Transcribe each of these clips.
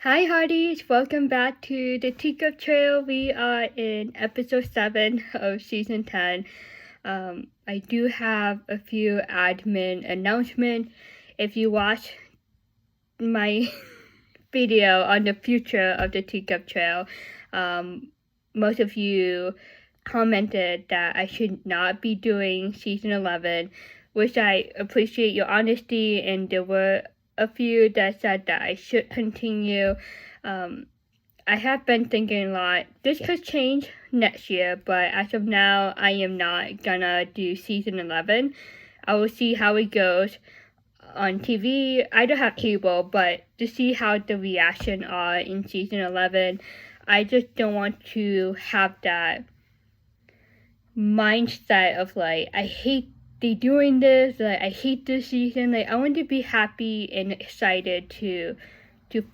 Hi Hearties, welcome back to the Teacup Trail. We are in episode 7 of season 10. I do have a few admin announcements. If you watch my video on the future of the Teacup Trail, most of you commented that I should not be doing season 11, which I appreciate your honesty, and there were a few that said that I should continue. I have been thinking a lot. This could change next year, but as of now, I am not gonna do season 11. I will see how it goes on TV. I don't have cable, but to see how the reaction are in season 11, I just don't want to have that mindset of like, I hate they doing this, like I hate this season. Like I want to be happy and excited to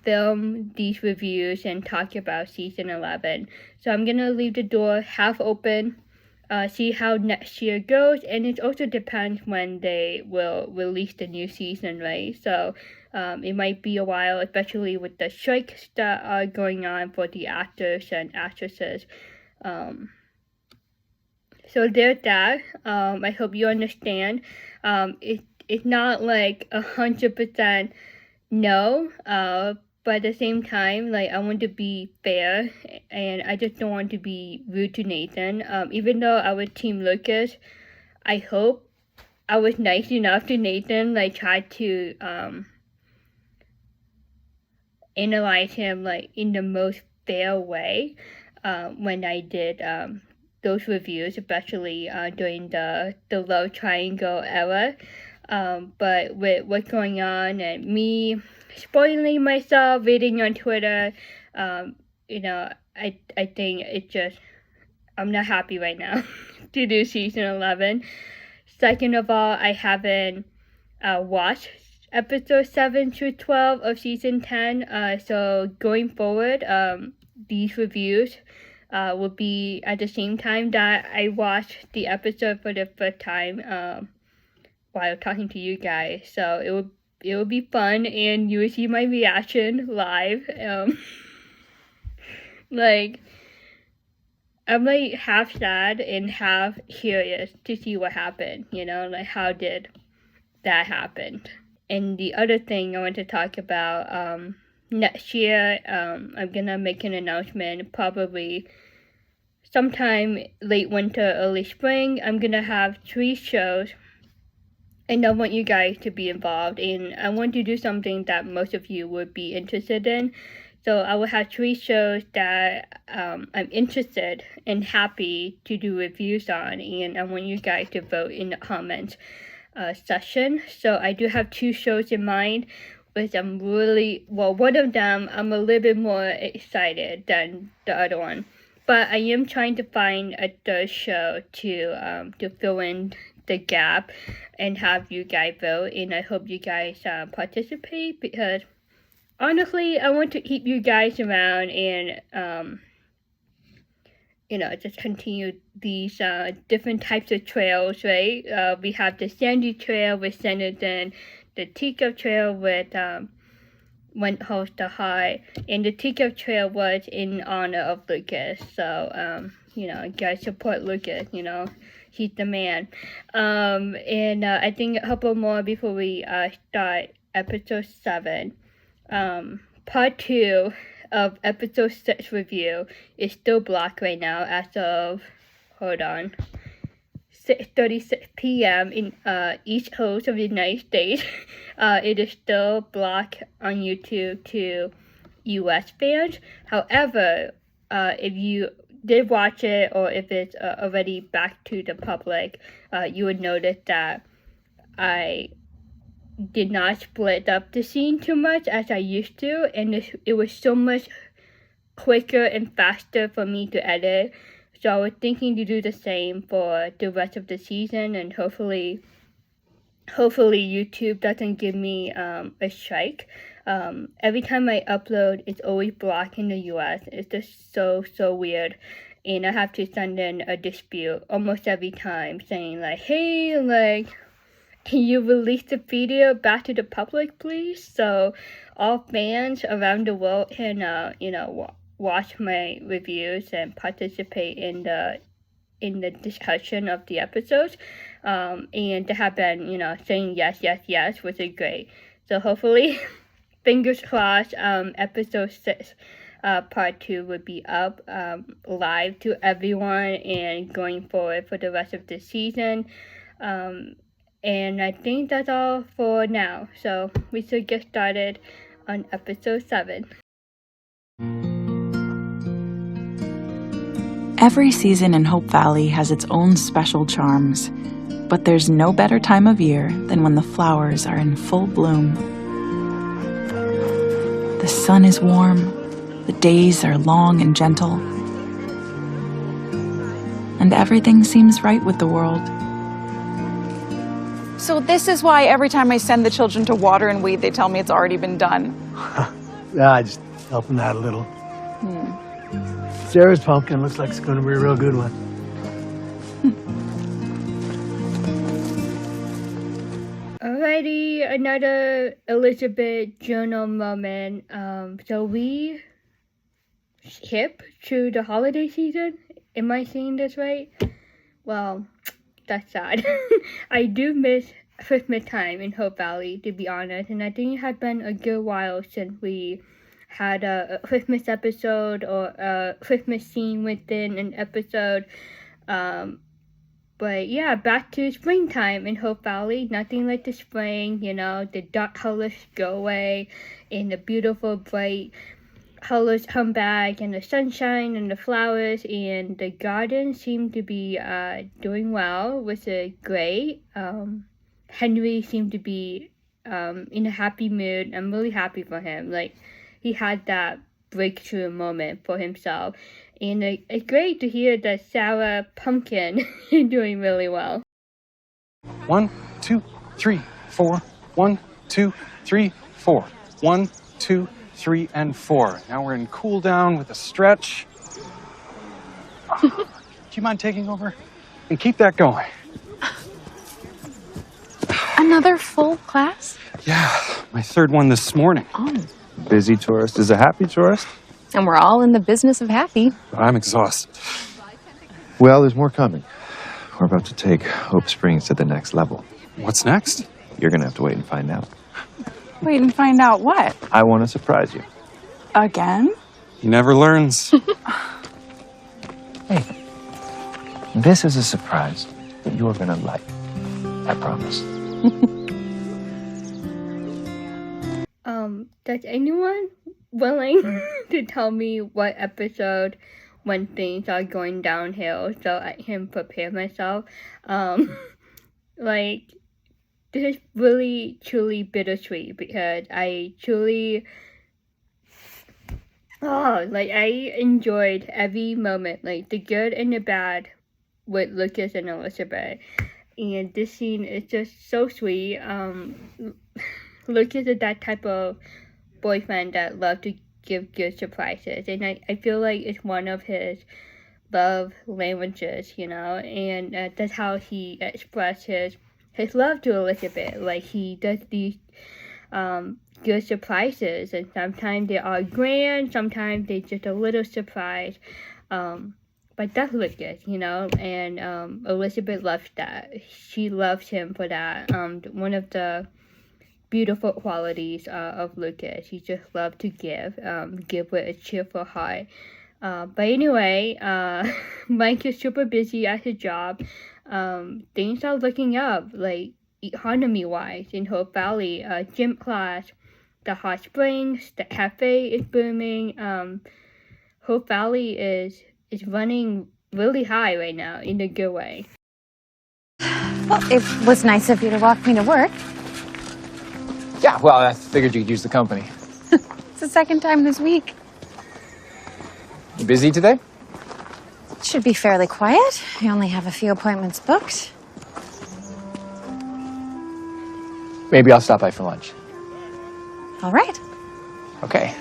film these reviews and talk about season 11. So I'm gonna leave the door half open, see how next year goes, and it also depends when they will release the new season, right? So it might be a while, especially with the strikes that are going on for the actors and actresses. So there's that. I hope you understand. It's not like 100% no, but at the same time, like I want to be fair, and I just don't want to be rude to Nathan. Even though I was Team Lucas, I hope I was nice enough to Nathan, like try to analyze him like in the most fair way when I did those reviews, especially during the love triangle era. But with what's going on and me spoiling myself, reading on Twitter, I think it's just, I'm not happy right now to do season 11. Second of all, I haven't watched episode 7 through 12 of season 10. So going forward, these reviews will be at the same time that I watched the episode for the first time while talking to you guys. So it will be fun, and you will see my reaction live. Like I'm like half sad and half curious to see what happened. Like how did that happen? And the other thing I want to talk about, next year, I'm gonna make an announcement probably sometime late winter, early spring. I'm gonna have 3 shows, and I want you guys to be involved, and I want to do something that most of you would be interested in. So I will have 3 shows that I'm interested and happy to do reviews on, and I want you guys to vote in the comments section. So I do have 2 shows in mind, which I'm really, well, one of them I'm a little bit more excited than the other one. But I am trying to find a third show to fill in the gap and have you guys vote, and I hope you guys participate, because honestly I want to keep you guys around and just continue these different types of trails, right? We have the Sandy Trail with Sanderson, the Teacup Trail with whencallstheheart, and the Teacup Trail was in honor of Lucas. So you guys support Lucas. He's the man. And I think a couple more before we start episode 7. Part 2 of episode 6 review is still blocked right now as of, 6:36 p.m. in East Coast of the United States. It is still blocked on YouTube to US fans. However, if you did watch it, or if it's already back to the public, you would notice that I did not split up the scene too much as I used to, and it was so much quicker and faster for me to edit. So I was thinking to do the same for the rest of the season, and hopefully YouTube doesn't give me a strike. Every time I upload, it's always blocked in the US. It's just so weird, and I have to send in a dispute almost every time saying like, hey, like can you release the video back to the public, please? So all fans around the world can, watch my reviews and participate in the discussion of the episodes. And they have been, saying yes, which is great. So hopefully, fingers crossed, episode 6, part 2 would be up live to everyone and going forward for the rest of the season. And I think that's all for now. So we should get started on episode 7. Every season in Hope Valley has its own special charms, but there's no better time of year than when the flowers are in full bloom. The sun is warm, the days are long and gentle, and everything seems right with the world. So this is why every time I send the children to water and weed, they tell me it's already been done. Yeah, I just help them out a little. Sarah's pumpkin looks like it's going to be a real good one. Alrighty, another Elizabeth journal moment. So we skip to the holiday season. Am I saying this right? Well, that's sad. I do miss Christmas time in Hope Valley, to be honest, and I think it had been a good while since we had a Christmas episode or a Christmas scene within an episode. But yeah, back to springtime in Hope Valley. Nothing like the spring, the dark colors go away and the beautiful bright colors come back, and the sunshine and the flowers and the garden seem to be doing well, which is great. Henry seemed to be in a happy mood. I'm really happy for him. Like, he had that breakthrough moment for himself. And it's great to hear that Sarah Pumpkin is doing really well. 1, 2, 3, 4. 1, 2, 3, 4. 1, 2, 3, and 4. Now we're in cool down with a stretch. Do you mind taking over? And keep that going. Another full class? Yeah, my 3rd one this morning. Oh. Busy tourist is a happy tourist. And we're all in the business of happy. I'm exhausted. Well, there's more coming. We're about to take Hope Springs to the next level. What's next? You're going to have to wait and find out. Wait and find out what? I want to surprise you. Again? He never learns. Hey, this is a surprise that you're going to like. I promise. Does anyone willing to tell me what episode when things are going downhill so I can prepare myself? Like, this is really, truly bittersweet because I enjoyed every moment, like the good and the bad with Lucas and Elizabeth. And this scene is just so sweet. Lucas is that type of boyfriend that loves to give good surprises, and I feel like it's one of his love languages, and that's how he expresses his love to Elizabeth. Like, he does these good surprises, and sometimes they are grand, sometimes they're just a little surprise, but that's Lucas, and Elizabeth loves that. She loves him for that. One of the beautiful qualities of Lucas. He just loves to give with a cheerful heart. But anyway, Mike is super busy at his job. Things are looking up, like economy-wise in Hope Valley. Gym class, the hot springs, the cafe is booming. Hope Valley is running really high right now in a good way. Well, it was nice of you to walk me to work. Yeah, well, I figured you could use the company. It's the second time this week. You busy today? It should be fairly quiet. I only have a few appointments booked. Maybe I'll stop by for lunch. All right. Okay.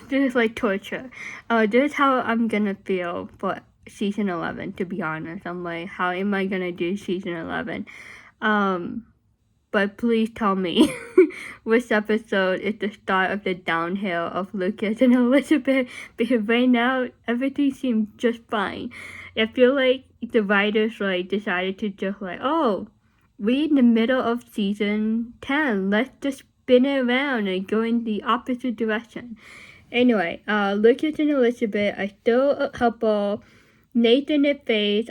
This is like torture. This is how I'm gonna feel for season 11, to be honest. I'm like, how am I gonna do season 11? But please tell me which episode is the start of the downhill of Lucas and Elizabeth, because right now everything seems just fine. I feel like the writers like decided to just like, oh, we're in the middle of season 10, let's just spin it around and go in the opposite direction. Anyway, Lucas and Elizabeth are still a couple. Nathan and Faith,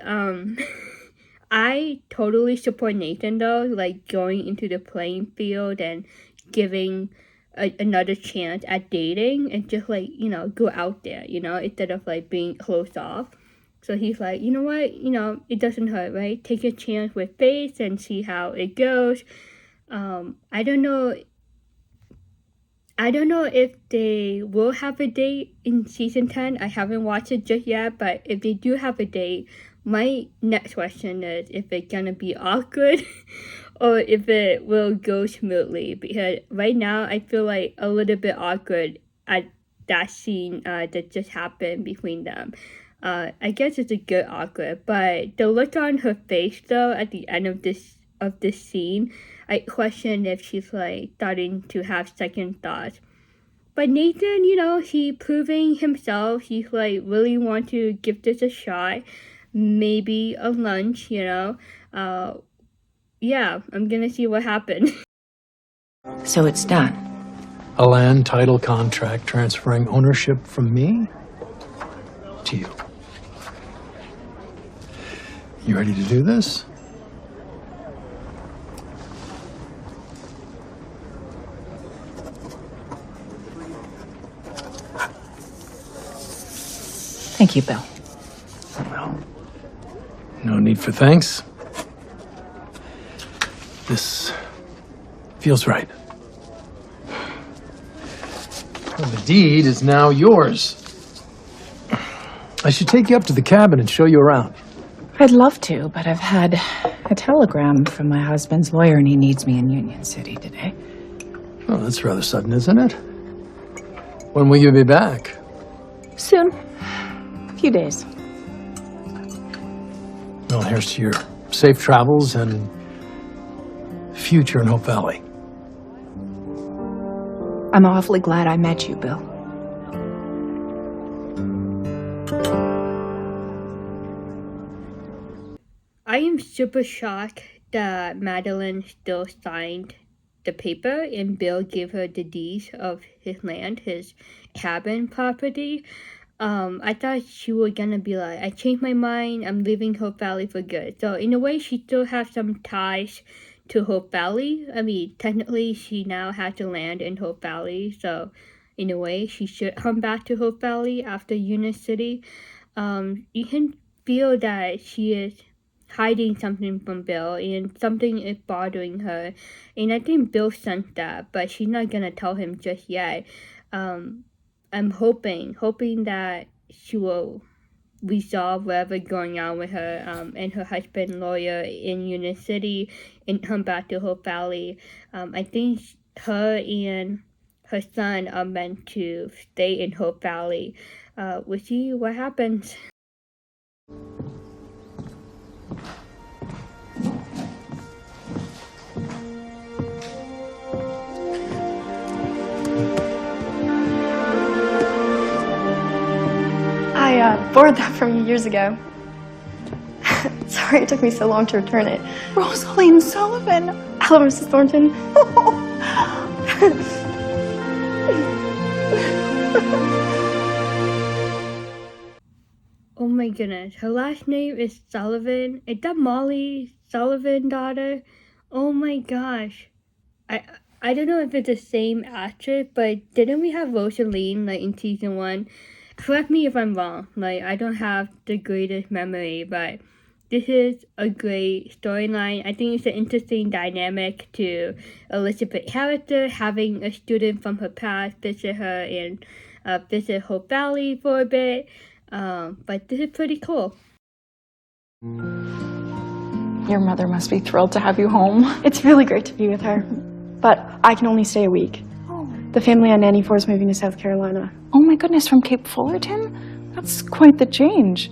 I totally support Nathan though, like going into the playing field and giving another chance at dating and just like, you know, go out there, you know, instead of like being closed off. So he's like, you know what, you know, it doesn't hurt, right? Take a chance with Faith and see how it goes. I don't know if they will have a date in season 10. I haven't watched it just yet, but if they do have a date, my next question is if it's gonna be awkward or if it will go smoothly, because right now I feel like a little bit awkward at that scene that just happened between them. I guess it's a good awkward, but the look on her face though at the end of this scene, I question if she's like starting to have second thoughts. But Nathan, you know, he proving himself, he's like really want to give this a shot. Maybe a lunch, you know. Yeah, I'm gonna see what happens. So it's done. A land title contract transferring ownership from me to you. You ready to do this? Thank you, Bill. Well, no need for thanks. This feels right. Well, the deed is now yours. I should take you up to the cabin and show you around. I'd love to, but I've had a telegram from my husband's lawyer and he needs me in Union City today. Oh, that's rather sudden, isn't it? When will you be back? Soon. A few days. Well, here's to your safe travels and future in Hope Valley. I'm awfully glad I met you, Bill. I am super shocked that Madeline still signed the paper and Bill gave her the deeds of his land, his cabin property. I thought she was gonna be like, I changed my mind, I'm leaving Hope Valley for good. So in a way, she still has some ties to Hope Valley. I mean, technically, she now has to land in Hope Valley. So in a way, she should come back to Hope Valley after Union City. You can feel that she is hiding something from Bill and something is bothering her. And I think Bill sensed that, but she's not gonna tell him just yet. I'm hoping that she will resolve whatever's going on with her and her husband lawyer in Union City and come back to Hope Valley. I think her and her son are meant to stay in Hope Valley. We'll see what happens. I borrowed that from you years ago. Sorry it took me so long to return it. Rosaleen Sullivan. Hello, Mrs. Thornton. Oh my goodness, her last name is Sullivan. Is that Molly Sullivan daughter? Oh my gosh. I don't know if it's the same actress, but didn't we have Rosaleen like in season 1? Correct me if I'm wrong, like I don't have the greatest memory, but this is a great storyline. I think it's an interesting dynamic to Elizabeth's character, having a student from her past visit her and visit Hope Valley for a bit, but this is pretty cool. Your mother must be thrilled to have you home. It's really great to be with her, but I can only stay a week. The family I nanny for is moving to South Carolina. Oh my goodness, from Cape Fullerton? That's quite the change.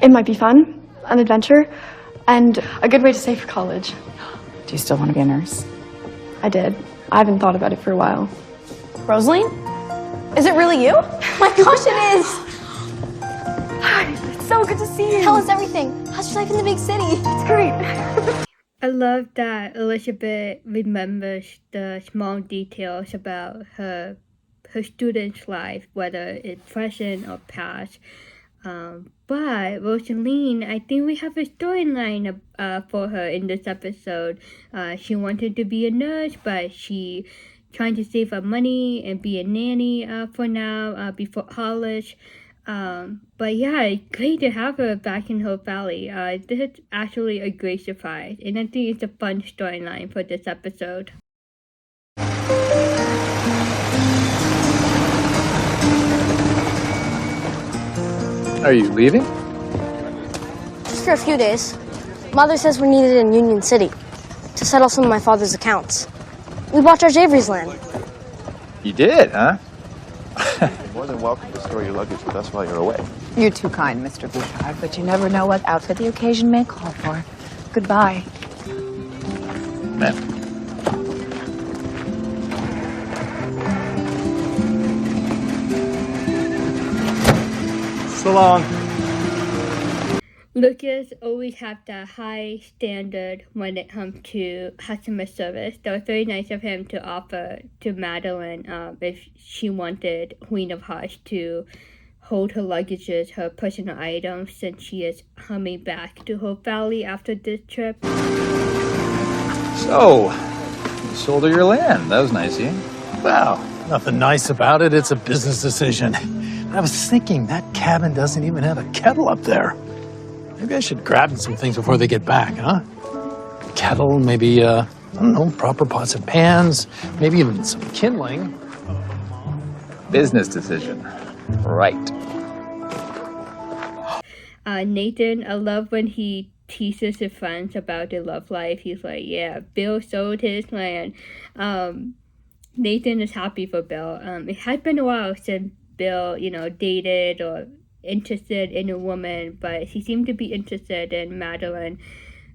It might be fun, an adventure, and a good way to save for college. Do you still want to be a nurse? I did. I haven't thought about it for a while. Rosaleen? Is it really you? My gosh, it is! Hi, it's so good to see you. Tell us everything. How's your life in the big city? It's great. I love that Elizabeth remembers the small details about her student's life, whether it's present or past. But Rosaleen, I think we have a storyline for her in this episode. She wanted to be a nurse, but she trying to save up money and be a nanny for now before college. But yeah, it's great to have her back in Hope Valley. This is actually a great surprise, and I think it's a fun storyline for this episode. Are you leaving? Just for a few days. Mother says we're needed in Union City to settle some of my father's accounts. We bought George Avery's land. You did, huh? You're more than welcome to store your luggage with us while you're away. You're too kind, Mr. Bouchard, but you never know what outfit the occasion may call for. Goodbye. Ma'am. So long. Lucas always have that high standard when it comes to customer service. So it's very nice of him to offer to Madeline if she wanted Queen of Hearts to hold her luggages, her personal items, since she is coming back to Hope Valley after this trip. So, you sold her your land. That was nice of you. Well, nothing nice about it. It's a business decision. I was thinking that cabin doesn't even have a kettle up there. Maybe I should grab some things before they get back, huh? Kettle, maybe, I don't know, proper pots and pans, maybe even some kindling. Business decision. Right. Nathan, I love when he teases his friends about their love life. He's like, yeah, Bill sold his land. Nathan is happy for Bill. It had been a while since Bill, dated or interested in a woman, but he seemed to be interested in Madeline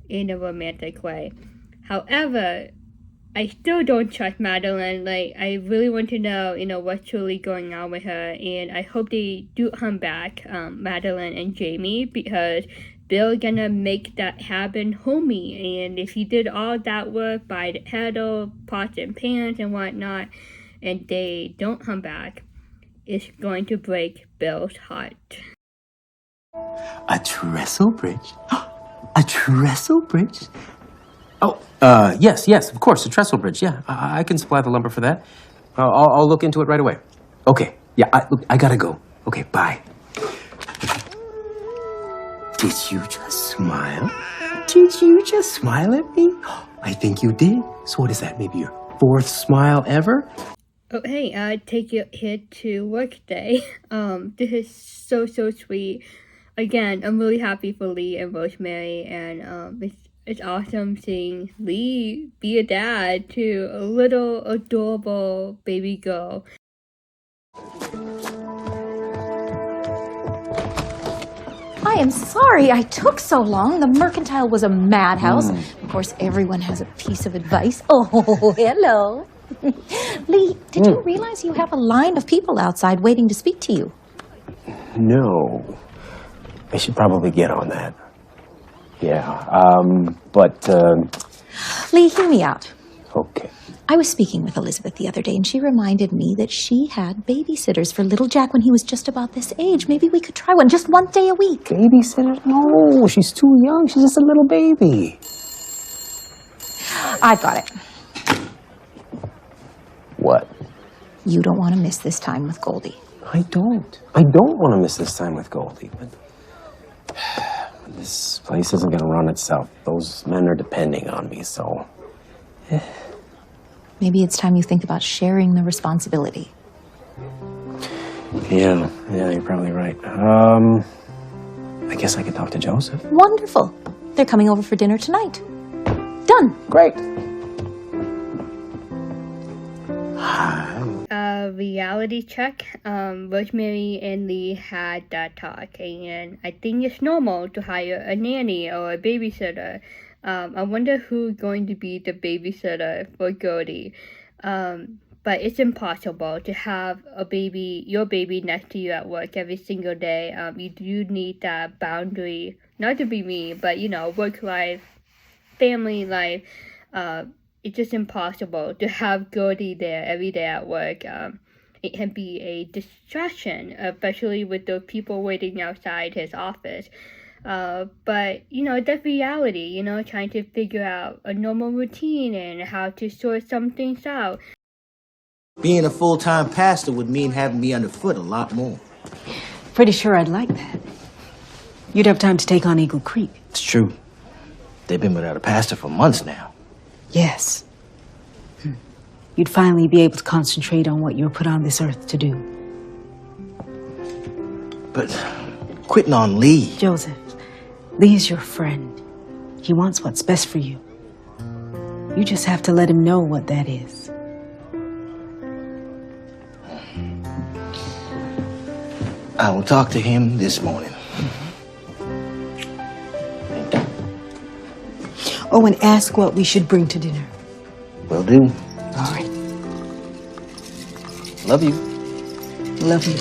in a romantic way. However, I still don't trust Madeline. Like, I really want to know, what's truly going on with her, and I hope they do come back, Madeline and Jamie, because Bill gonna make that happen homie, and if he did all that work by the kettle, pots and pans and whatnot, and they don't come back, it's going to break Bill's heart. A trestle bridge? A trestle bridge? Oh, yes, of course, a trestle bridge, yeah. I can supply the lumber for that. I'll look into it right away. Okay, yeah, I gotta go. Okay, bye. Did you just smile? Did you just smile at me? I think you did. So what is that, maybe your fourth smile ever? Oh, hey, take your kid to work day. This is so sweet. Again, I'm really happy for Lee and Rosemary, and it's awesome seeing Lee be a dad to a little adorable baby girl. I am sorry I took so long. The mercantile was a madhouse. Of course, everyone has a piece of advice. Oh, hello. Lee, did you realize you have a line of people outside waiting to speak to you? No. I should probably get on that. Yeah, but... Lee, hear me out. Okay. I was speaking with Elizabeth the other day, and she reminded me that she had babysitters for little Jack when he was just about this age. Maybe we could try one, just one day a week. Babysitter? No, she's too young. She's just a little baby. I've got it. What? You don't want to miss this time with Goldie. I don't. I don't want to miss this time with Goldie, but... This place isn't going to run itself. Those men are depending on me, so... Maybe it's time you think about sharing the responsibility. Yeah, you're probably right. I guess I could talk to Joseph. Wonderful. They're coming over for dinner tonight. Done. Great. a reality check. Rosemary and Lee had that talk, and I think it's normal to hire a nanny or a babysitter. I wonder who's going to be the babysitter for Gertie. But it's impossible to have your baby next to you at work every single day. You do need that boundary, not to be mean, but work life, family life. It's just impossible to have Gertie there every day at work. It can be a distraction, especially with those people waiting outside his office. But that's reality, trying to figure out a normal routine and how to sort some things out. Being a full-time pastor would mean having me underfoot a lot more. Pretty sure I'd like that. You'd have time to take on Eagle Creek. It's true. They've been without a pastor for months now. Yes. You'd finally be able to concentrate on what you're put on this earth to do. But quitting on Lee... Joseph, Lee's your friend. He wants what's best for you. You just have to let him know what that is. I will talk to him this morning. Oh, and ask what we should bring to dinner. Will do. All right. Love you. Love you.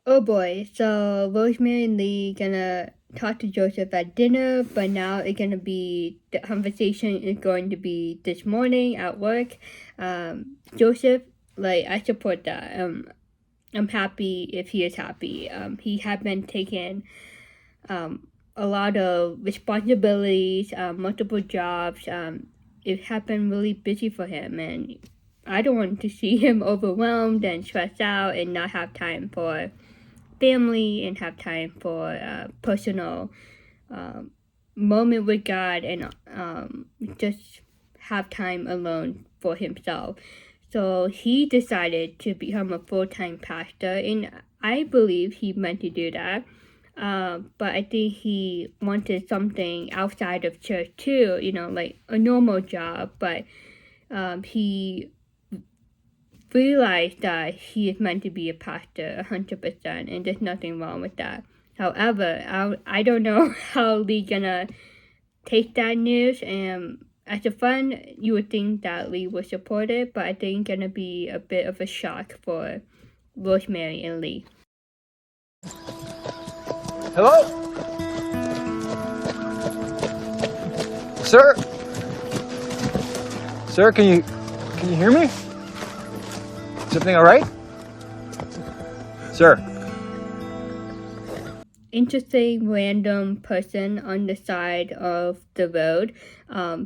Oh boy, so Rosemary and Lee gonna talk to Joseph at dinner, but now it's gonna be, the conversation is going to be this morning at work. Joseph, I support that. I'm happy if he is happy. He had been taking a lot of responsibilities, multiple jobs. It had been really busy for him, and I don't want to see him overwhelmed and stressed out and not have time for family and have time for personal moment with God and just have time alone for himself. So he decided to become a full-time pastor, and I believe he meant to do that. But I think he wanted something outside of church too, like a normal job. But he realized that he is meant to be a pastor 100%, and there's nothing wrong with that. However, I don't know how Lee gonna take that news, and as a friend, you would think that Lee would support it, but I think it's gonna be a bit of a shock for Rosemary and Lee. Hello? Sir? Sir, can you hear me? Is everything all right? Sir? Interesting random person on the side of the road.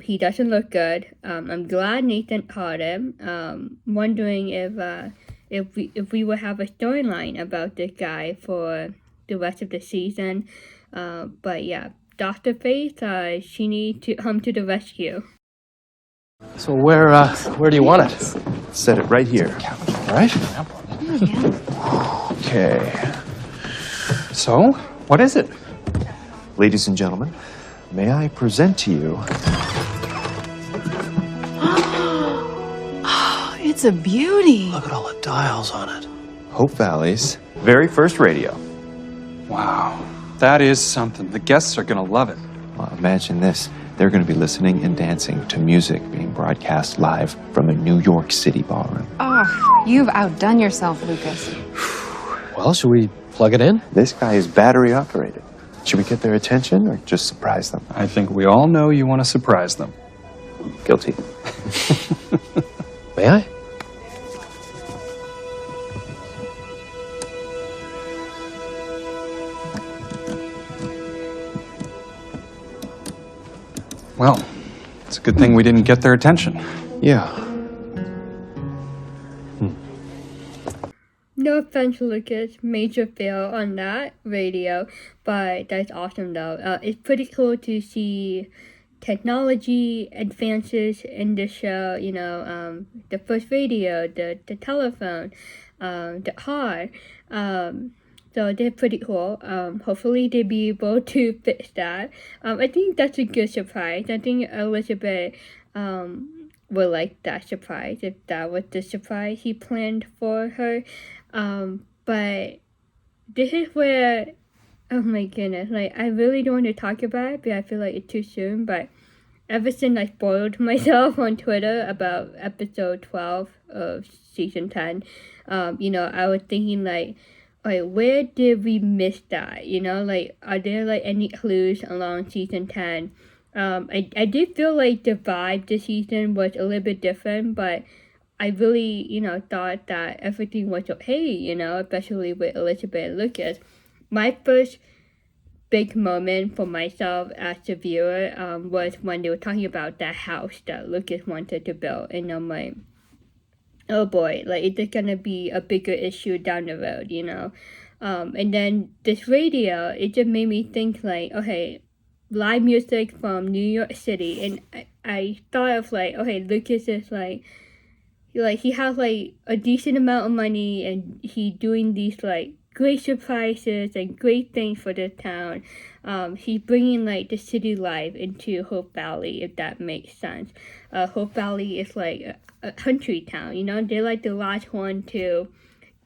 He doesn't look good. I'm glad Nathan caught him. Wondering if we will have a storyline about this guy for the rest of the season. But yeah, Dr. Faith, she needs to come to the rescue. So where do you want it? Set it right here. All right? Okay. So, what is it? Ladies and gentlemen, may I present to you... It's a beauty. Look at all the dials on it. Hope Valley's very first radio. Wow. That is something. The guests are going to love it. Well, imagine this. They're going to be listening and dancing to music being broadcast live from a New York City ballroom. Oh, you've outdone yourself, Lucas. Well, should we plug it in? This guy is battery operated. Should we get their attention or just surprise them? I think we all know you want to surprise them. Guilty. May I? Well, it's a good thing we didn't get their attention. Yeah. No offense, Lucas, major fail on that radio, but that's awesome though. It's pretty cool to see technology advances in the show, the first radio, the telephone, the car. So they're pretty cool. Hopefully they'll be able to fix that. I think that's a good surprise. I think Elizabeth would like that surprise, if that was the surprise he planned for her. But this is where, oh my goodness, like, I really don't want to talk about it, but I feel like it's too soon. But ever since I spoiled myself on Twitter about episode 12 of season 10, you know, I was thinking, like, where did we miss that? You know, like, are there, like, any clues along season 10? I did feel like the vibe this season was a little bit different, but I really, you know, thought that everything was okay, you know, especially with Elizabeth and Lucas. My first big moment for myself as a viewer was when they were talking about that house that Lucas wanted to build, and I'm like, oh boy, like, is this gonna be a bigger issue down the road, you know? And then this radio, it just made me think, like, okay, live music from New York City, and I thought of, like, okay, Lucas is like he has like a decent amount of money, and he doing these like great surprises and great things for the town. He's bringing like the city life into Hope Valley, if that makes sense. Hope Valley is like a country town, you know, they're like the last one to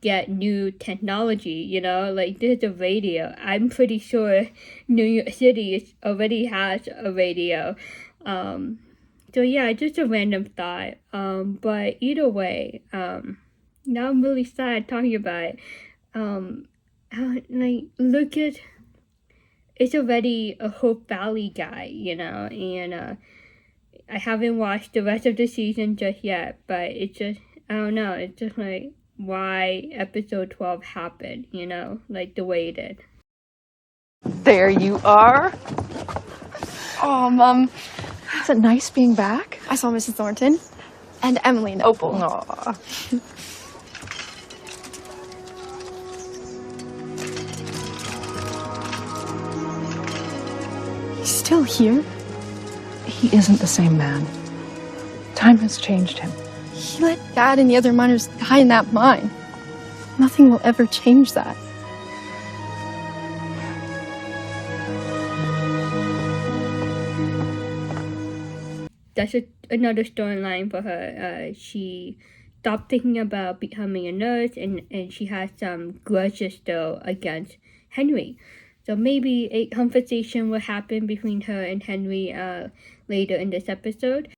get new technology, you know, like there's a radio. I'm pretty sure New York City already has a radio. So yeah, just a random thought. But either way, now I'm really sad talking about it. Like, Lucas is already a Hope Valley guy, you know, and I haven't watched the rest of the season just yet, but it's just, I don't know, it's just like why episode 12 happened, you know, like the way it did. There you are. Oh, Mom. Is it nice being back? I saw Mrs. Thornton and Emily and Opal. Aw. He's still here? He isn't the same man. Time has changed him. He let Dad and the other miners die in that mine. Nothing will ever change that. That's another storyline for her. She stopped thinking about becoming a nurse, and she has some grudges still against Henry. So maybe a conversation will happen between her and Henry later in this episode.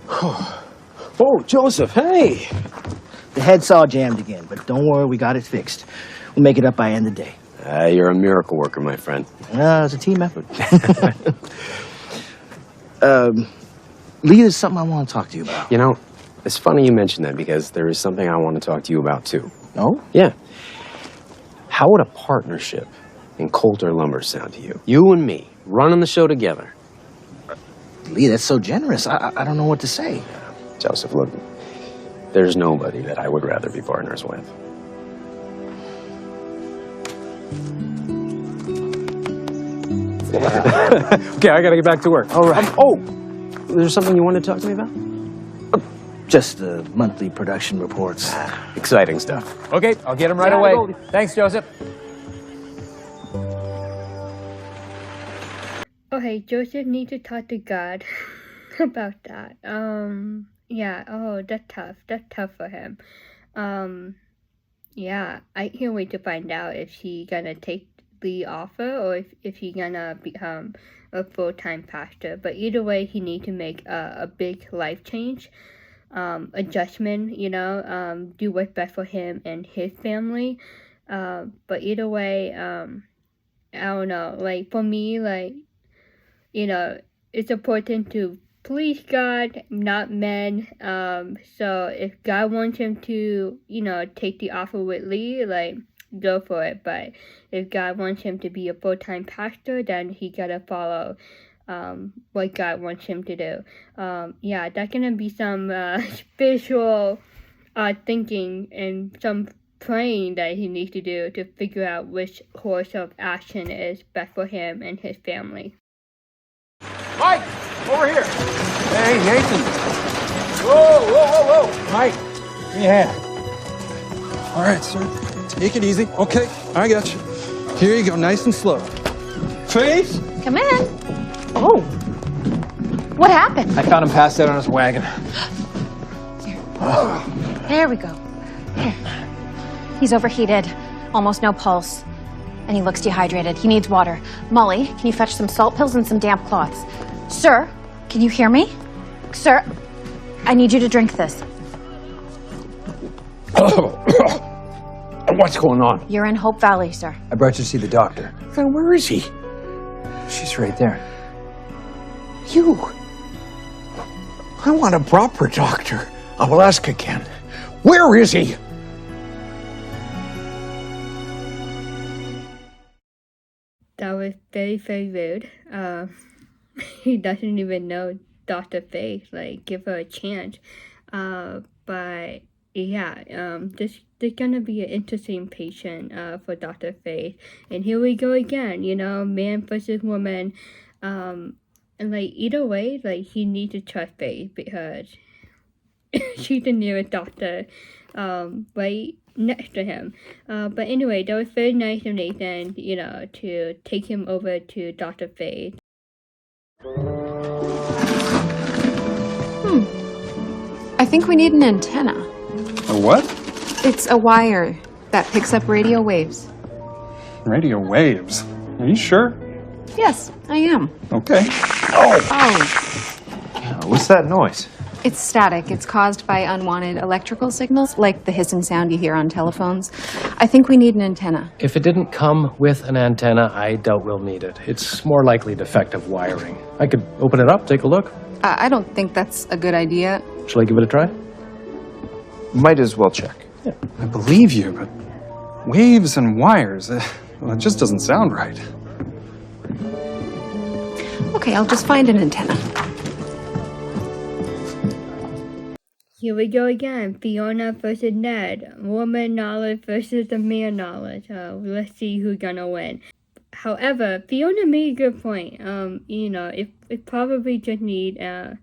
Oh, Joseph, hey! The head saw jammed again, but don't worry, we got it fixed. We'll make it up by end of the day. You're a miracle worker, my friend. It's a team effort. Lee, there's something I want to talk to you about. You know, it's funny you mention that, because there is something I want to talk to you about, too. Oh? Yeah. How would a partnership in Coulter Lumber sound to you? You and me, running the show together. Lee, that's so generous. I don't know what to say. Joseph, look, there's nobody that I would rather be partners with. Okay, I gotta get back to work. All right. There's something you wanted to talk to me about? Just the monthly production reports. Exciting stuff. Okay, I'll get him right away. Thanks, Joseph. Okay, Joseph needs to talk to God about that. Yeah, that's tough. That's tough for him. Yeah, I can't wait to find out if he's gonna take the offer or if he's gonna become a full-time pastor. But either way, he needs to make a big life change, adjustment, you know, do what's best for him and his family. But either way, I don't know, like, for me, like, you know, it's important to please God, not men. So if God wants him to, you know, take the offer with Lee, like, go for it. But if God wants him to be a full-time pastor, then he gotta follow what God wants him to do. Yeah, that's gonna be some spiritual thinking and some praying that he needs to do to figure out which course of action is best for him and his family. Mike, over here. Hey, Nathan. Whoa. Mike, give me a hand. All right, sir. Take it easy. Okay, I got you. Here you go, nice and slow. Faith? Come in. Oh. What happened? I found him passed out on his wagon. There we go. Here. He's overheated, almost no pulse, and he looks dehydrated. He needs water. Molly, can you fetch some salt pills and some damp cloths? Sir, can you hear me? Sir, I need you to drink this. What's going on? You're in Hope Valley, sir. I brought you to see the doctor. Then where is he? She's right there. You. I want a proper doctor. I will ask again. Where is he? That was very, very rude. He doesn't even know Dr. Faith. Like, give her a chance. But yeah, there's gonna be an interesting patient for Dr. Faith. And here we go again, you know, man versus woman. And like either way, like he needs to trust Faith because she's the nearest doctor right next to him. But anyway, that was very nice of Nathan, you know, to take him over to Dr. Faith. I think we need an antenna. A what? It's a wire that picks up radio waves. Radio waves? Are you sure? Yes, I am. Okay. What's that noise? It's static. It's caused by unwanted electrical signals, like the hissing sound you hear on telephones. I think we need an antenna. If it didn't come with an antenna, I doubt we'll need it. It's more likely defective wiring. I could open it up, take a look. I don't think that's a good idea. Shall I give it a try? Might as well check. Yeah. I believe you, but waves and wires, well, it just doesn't sound right. Okay, I'll just find an antenna. Here we go again. Fiona versus Ned. Woman knowledge versus the man knowledge. Let's see who's gonna win. However, Fiona made a good point. You know, it probably just need an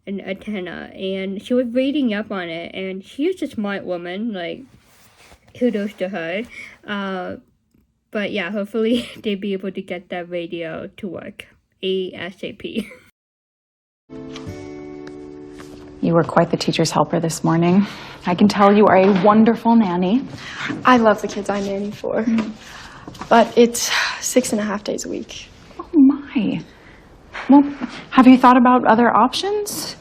antenna, and she was reading up on it, and she's a smart woman. Like, kudos to her. But yeah, hopefully they'll be able to get that radio to work ASAP. You were quite the teacher's helper this morning. I can tell you are a wonderful nanny. I love the kids I nanny for. But it's 6.5 days a week. Oh my. Well, have you thought about other options?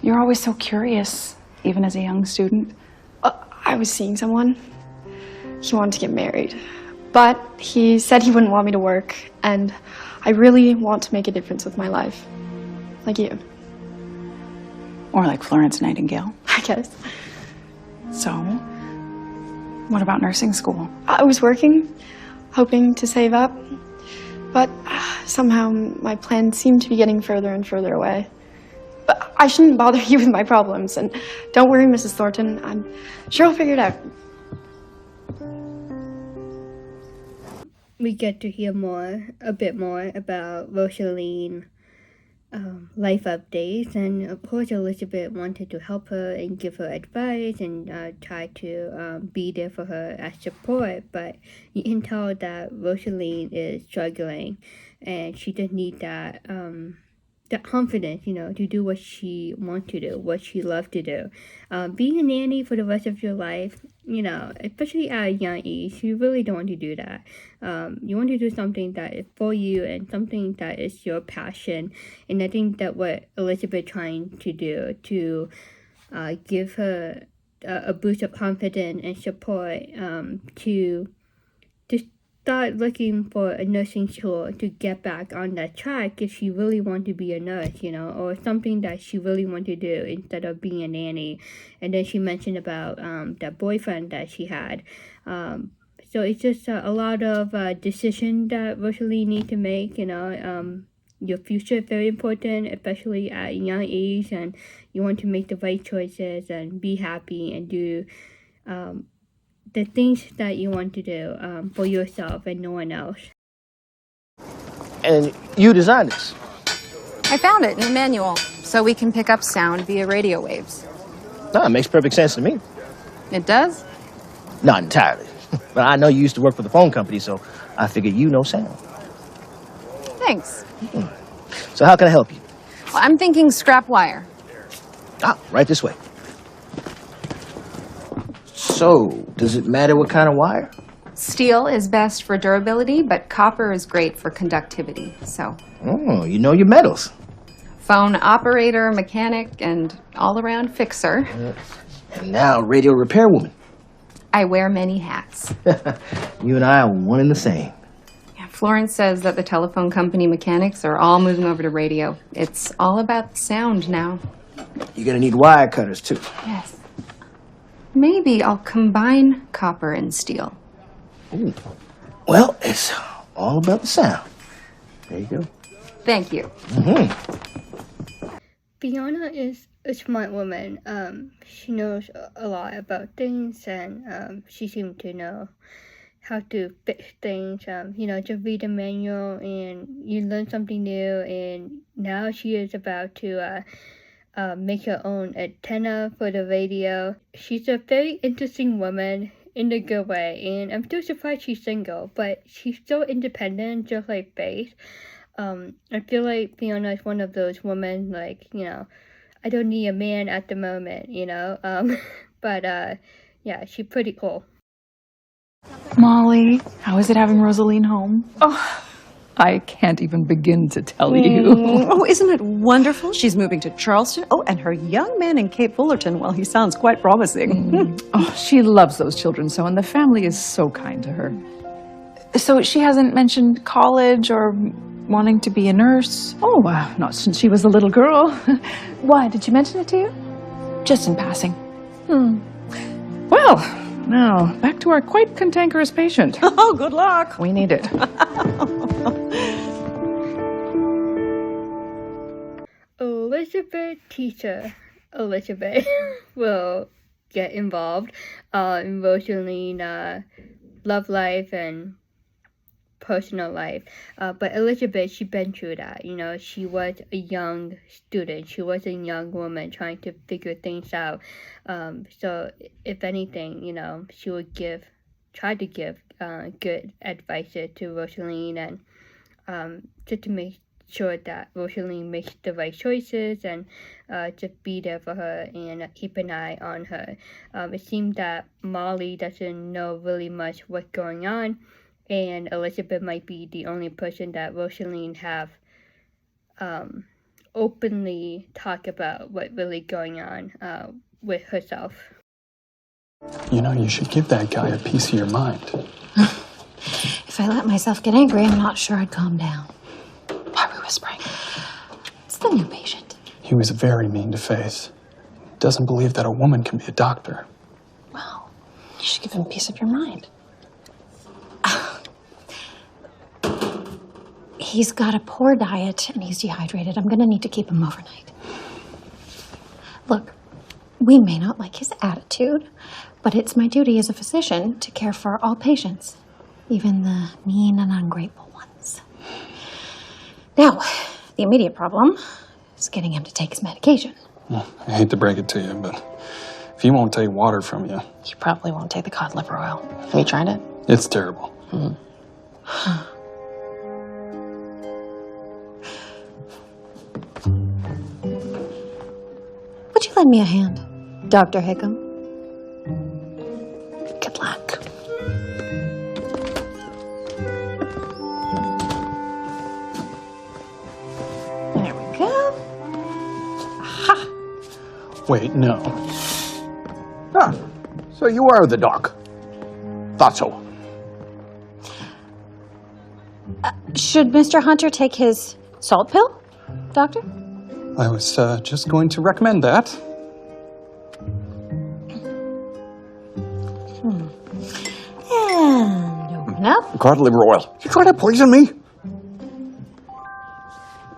You're always so curious, even as a young student. I was seeing someone. He wanted to get married. But he said he wouldn't want me to work, and I really want to make a difference with my life. Like you. Or like Florence Nightingale. I guess. So, what about nursing school? I was working, hoping to save up, but somehow my plans seem to be getting further and further away. But I shouldn't bother you with my problems, and don't worry, Mrs. Thornton, I'm sure I'll figure it out. We get to hear a bit more about Rosaleen life updates, and of course Elizabeth wanted to help her and give her advice and try to be there for her as support, but you can tell that Rosaleen is struggling and she just needs that confidence, you know, to do what she wants to do, what she loves to do. Being a nanny for the rest of your life, you know, especially at a young age, you really don't want to do that. You want to do something that is for you and something that is your passion. And I think that what Elizabeth trying to do to give her a boost of confidence and support to start looking for a nursing school to get back on that track if she really want to be a nurse, you know, or something that she really want to do instead of being a nanny. And then she mentioned about that boyfriend that she had. So it's just a lot of decisions that Rosaleen need to make, you know. Your future is very important, especially at a young age, and you want to make the right choices and be happy and do the things that you want to do for yourself and no one else. And you designed this? I found it in the manual, so we can pick up sound via radio waves. No, it makes perfect sense to me. It does? Not entirely. But I know you used to work for the phone company, so I figured you know sound. Thanks. So how can I help you? I'm thinking scrap wire. Ah, right this way. So, does it matter what kind of wire? Steel is best for durability, but copper is great for conductivity, so. Oh, you know your metals. Phone operator, mechanic, and all-around fixer. And now, radio repair woman. I wear many hats. You and I are one and the same. Yeah, Florence says that the telephone company mechanics are all moving over to radio. It's all about the sound now. You're gonna need wire cutters, too. Yes. Maybe I'll combine copper and steel. Ooh. Well, it's all about the sound. There you go. Thank you. Fiona is a smart woman. She knows a lot about things, and she seemed to know how to fix things. Just read a manual and you learn something new. And now she is about to make her own antenna for the radio. She's a very interesting woman in a good way, and I'm still surprised she's single, but she's so independent, just like Faith. I feel like Fiona is one of those women, like, I don't need a man at the moment, but yeah, she's pretty cool. Molly, how is it having Rosaleen home? Oh, I can't even begin to tell you. Oh, isn't it wonderful? She's moving to Charleston. Oh, and her young man in Cape Fullerton, well, he sounds quite promising. Oh, she loves those children so, and the family is so kind to her. So she hasn't mentioned college or wanting to be a nurse? Oh, not since she was a little girl. Why? Did she mention it to you? Just in passing. Well, now, back to our quite cantankerous patient. Oh, good luck. We need it. Elizabeth teacher Elizabeth will get involved in Rosaleen love life and personal life, but Elizabeth, she's been through that. She was a young student, she was a young woman trying to figure things out, so if anything, she would try to give good advice to Rosaleen, and just to make sure that Rosaleen makes the right choices, and just be there for her and keep an eye on her. It seemed that Molly doesn't know really much what's going on, and Elizabeth might be the only person that Rosaleen have openly talk about what really going on with herself. You should give that guy a piece of your mind. If I let myself get angry, I'm not sure I'd calm down. Why are we whispering? It's the new patient. He was very mean to Faith. Doesn't believe that a woman can be a doctor. Well, you should give him a piece of your mind. He's got a poor diet and he's dehydrated. I'm gonna need to keep him overnight. Look, we may not like his attitude, but it's my duty as a physician to care for all patients, even the mean and ungrateful ones. Now, the immediate problem is getting him to take his medication. Well, I hate to break it to you, but if he won't take water from you... He probably won't take the cod liver oil. Have you tried it? It's terrible. Would you lend me a hand, Dr. Hickam? Good luck. There we go. Aha! Wait, no. Ah, so you are the doc. Thought so. Should Mr. Hunter take his salt pill, Doctor? I was just going to recommend that. And open up. Cod liver oil. You trying to poison me?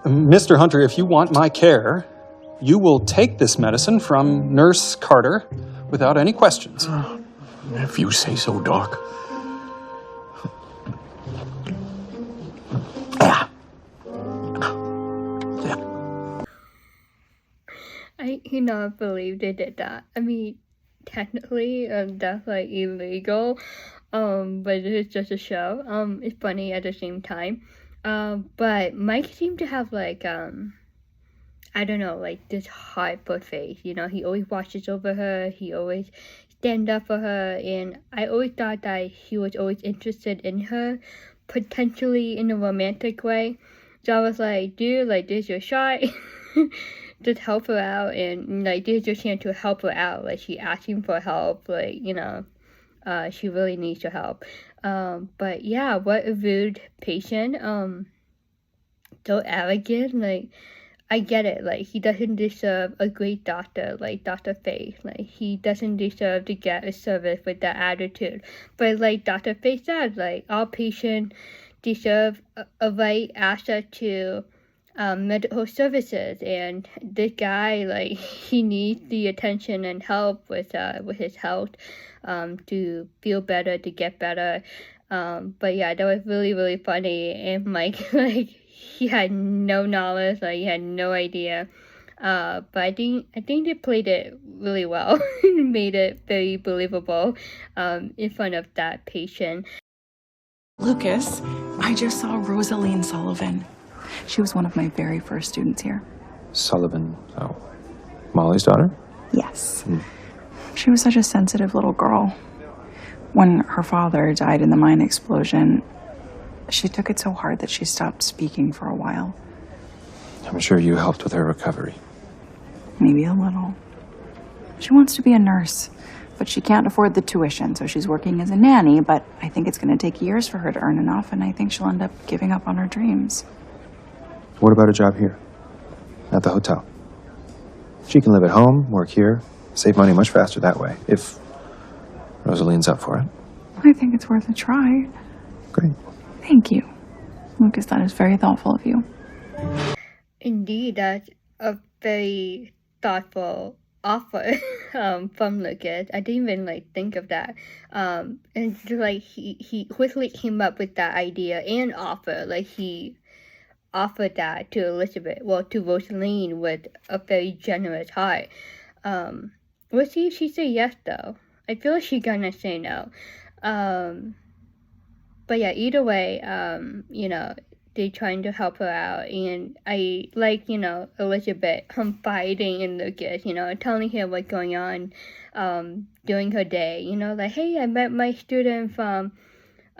Mr. Hunter, if you want my care, you will take this medicine from Nurse Carter without any questions. If you say so, Doc. I cannot believe they did that. I mean, technically, that's like illegal, but it is just a show. It's funny at the same time. But Mike seemed to have like, I don't know, like this hard-put face. You know, he always watches over her. He always stand up for her, and I always thought that he was always interested in her, potentially in a romantic way. So I was like, dude, like, this is your shot. Just help her out, and like, this is your chance to help her out. Like, she asking for help, like, you know, she really needs your help. But yeah, what a rude patient. So arrogant, like, I get it, like, he doesn't deserve a great doctor, like Dr. Faith. Like, he doesn't deserve to get a service with that attitude. But like Dr. Faith said, like, all patients deserve a right access to medical services, and this guy, like, he needs the attention and help with his health to feel better, to get better. But yeah, that was really, really funny, and Mike, like, he had no knowledge, like, he had no idea. But I think they played it really well, made it very believable in front of that patient. Lucas, I just saw Rosaleen Sullivan. She was one of my very first students here. Sullivan, oh, Molly's daughter? Yes. She was such a sensitive little girl. When her father died in the mine explosion, she took it so hard that she stopped speaking for a while. I'm sure you helped with her recovery. Maybe a little. She wants to be a nurse, but she can't afford the tuition, so she's working as a nanny, but I think it's going to take years for her to earn enough, and I think she'll end up giving up on her dreams. What about a job here? At the hotel? She can live at home, work here, save money much faster that way, if Rosaleen's up for it. I think it's worth a try. Great. Thank you. Lucas, that is very thoughtful of you. Indeed, that's a very thoughtful offer from Lucas. I didn't even like think of that. And like he quickly came up with that idea and offer. Like, he offered that to Elizabeth, well, to Rosaleen, with a very generous heart. We'll see if she say yes, though. I feel like she's gonna say no. But yeah, either way, you know, they're trying to help her out, and I like, you know, Elizabeth confiding in Lucas, you know, telling him what's going on during her day, you know, like, hey, I met my student from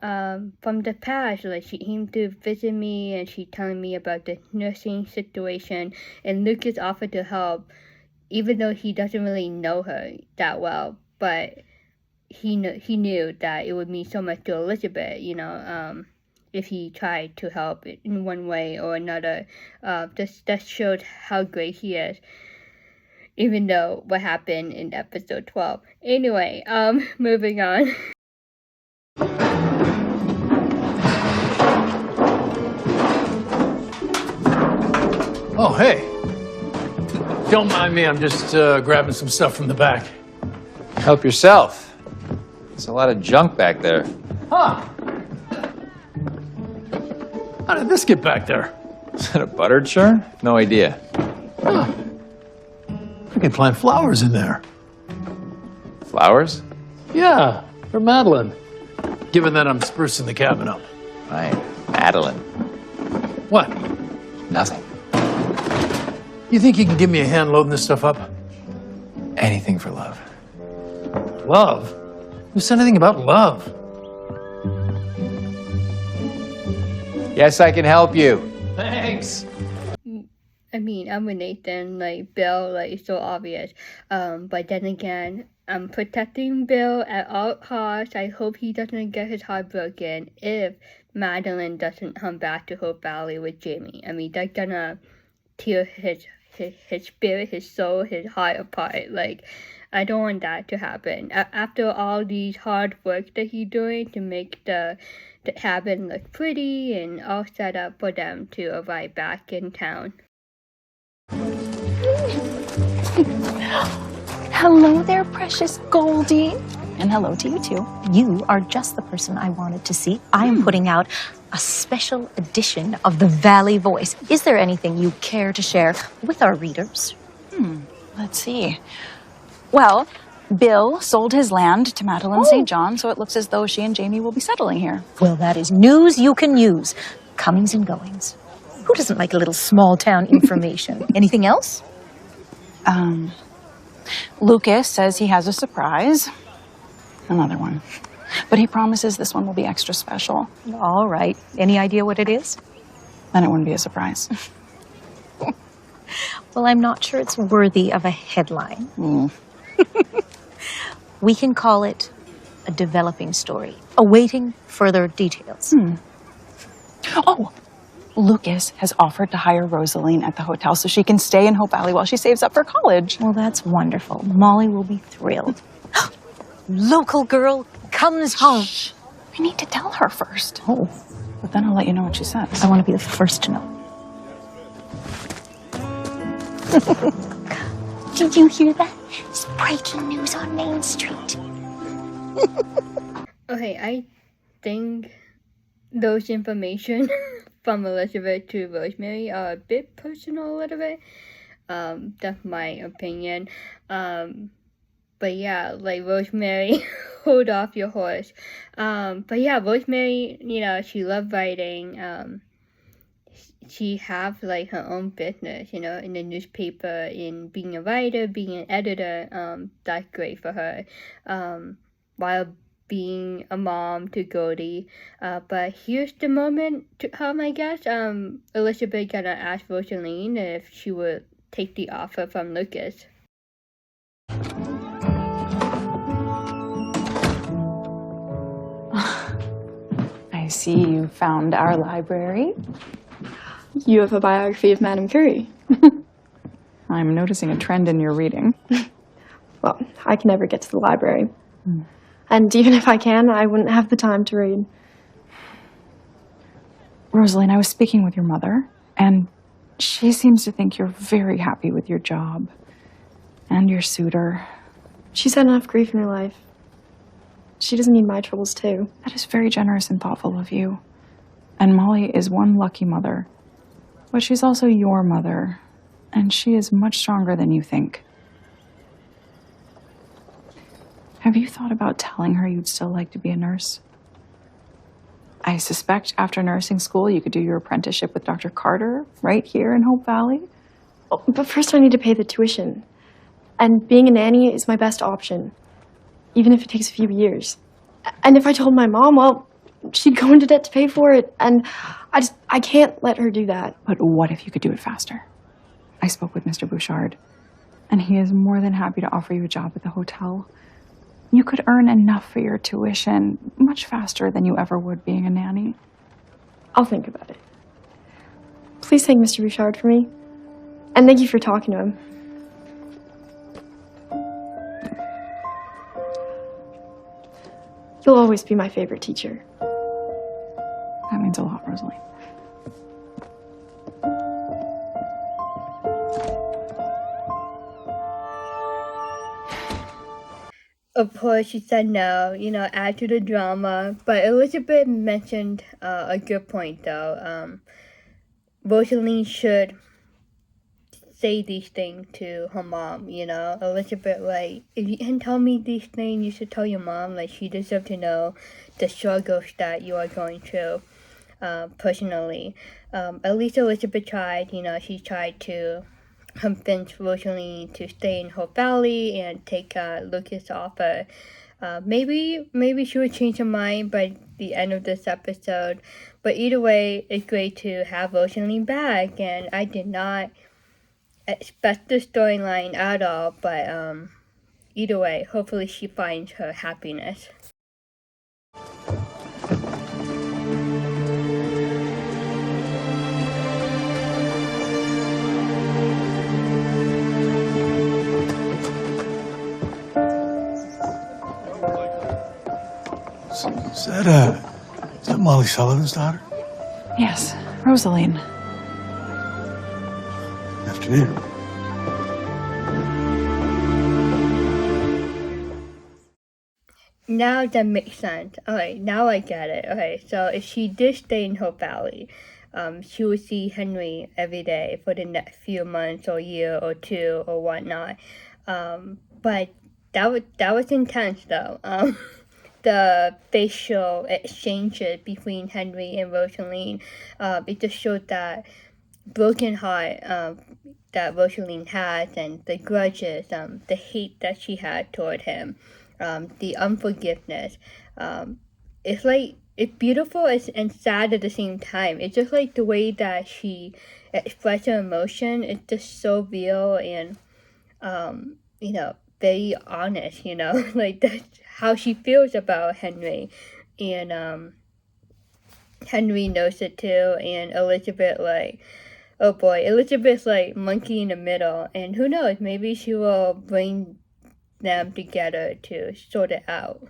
the past, like, she came to visit me, and she telling me about the nursing situation, and Lucas offered to help, even though he doesn't really know her that well, but he knew that it would mean so much to Elizabeth, you know, if he tried to help in one way or another. That showed how great he is, even though what happened in episode 12. Anyway, moving on. Oh, hey. Don't mind me, I'm just grabbing some stuff from the back. Help yourself. There's a lot of junk back there. Huh. How did this get back there? Is that a buttered churn? No idea. Huh. I can plant flowers in there. Flowers? Yeah, for Madeline. Given that I'm sprucing the cabin up. Right. Madeline. What? Nothing. You think you can give me a hand loading this stuff up? Anything for love. Love? Who said anything about love? Yes, I can help you. Thanks. I mean, I'm with Nathan, like, Bill, like, it's so obvious. But then again, I'm protecting Bill at all costs. I hope he doesn't get his heart broken if Madeline doesn't come back to Hope Valley with Jamie. I mean, that's gonna tear his spirit, his soul, his heart apart. Like, I don't want that to happen. After all these hard work that he's doing to make the cabin look pretty and all set up for them to arrive back in town. Hello there, precious Goldie. And hello to you, too. You are just the person I wanted to see. I am putting out a special edition of the Valley Voice. Is there anything you care to share with our readers? Let's see. Well, Bill sold his land to Madeline St. John, so it looks as though she and Jamie will be settling here. Well, that is news you can use. Comings and goings. Who doesn't like a little small town information? Anything else? Lucas says he has a surprise. Another one. But he promises this one will be extra special. All right. Any idea what it is? Then it wouldn't be a surprise. Well, I'm not sure it's worthy of a headline. We can call it a developing story, awaiting further details. Oh, Lucas has offered to hire Rosaleen at the hotel so she can stay in Hope Valley while she saves up for college. Well, that's wonderful. Molly will be thrilled. Local girl comes home. Shh. I need to tell her first. Oh. But then I'll let you know what she says. I want to be the first to know. Did you hear that? It's breaking news on Main Street. Okay, I think those information from Elizabeth to Rosemary are a bit personal a little bit. That's my opinion. But yeah, like Rosemary, hold off your horse. But yeah, Rosemary, she loved writing. She have like her own business, in the newspaper, in being a writer, being an editor. That's great for her. While being a mom to Goldie. But here's the moment to come, I guess. Elizabeth gonna ask Rosaleen if she would take the offer from Lucas. I see you found our library. You have a biography of Madame Curie. I'm noticing a trend in your reading. Well, I can never get to the library. And even if I can, I wouldn't have the time to read. Rosaleen, I was speaking with your mother, and she seems to think you're very happy with your job and your suitor. She's had enough grief in her life. She doesn't need my troubles, too. That is very generous and thoughtful of you. And Molly is one lucky mother. But she's also your mother, and she is much stronger than you think. Have you thought about telling her you'd still like to be a nurse? I suspect after nursing school, you could do your apprenticeship with Dr. Carter right here in Hope Valley. Oh, but first I need to pay the tuition. And being a nanny is my best option, even if it takes a few years. And if I told my mom, well, she'd go into debt to pay for it, and I can't let her do that. But what if you could do it faster? I spoke with Mr. Bouchard, and he is more than happy to offer you a job at the hotel. You could earn enough for your tuition much faster than you ever would being a nanny. I'll think about it. Please thank Mr. Bouchard for me, and thank you for talking to him. You'll always be my favorite teacher. That means a lot, Rosaleen. Of course, she said no, add to the drama. But Elizabeth mentioned a good point, though. Rosaleen should say these things to her mom, Elizabeth, like, if you can tell me these things, you should tell your mom, like, she deserves to know the struggles that you are going through, personally. At least Elizabeth tried, she tried to convince Rosaleen to stay in Hope Valley and take Lucas' offer. Maybe she would change her mind by the end of this episode, but either way, it's great to have Rosaleen back, and I did not expect the storyline at all, but either way, hopefully she finds her happiness. Is that Molly Sullivan's daughter? Yes, Rosaleen. Afternoon. Now that makes sense. Okay, now I get it. Okay, so if she did stay in Hope Valley, she would see Henry every day for the next few months or year or two or whatnot. But that was intense though. The facial exchanges between Henry and Rosaleen, it just showed that broken heart that Rosaleen has, and the grudges, the hate that she had toward him, the unforgiveness. It's like, it's beautiful and sad at the same time. It's just like the way that she expressed her emotion. It's just so real and, very honest, like that's how she feels about Henry. And Henry knows it too, and Elizabeth, like, oh boy, Elizabeth's like monkey in the middle, and who knows, maybe she will bring them together to sort it out.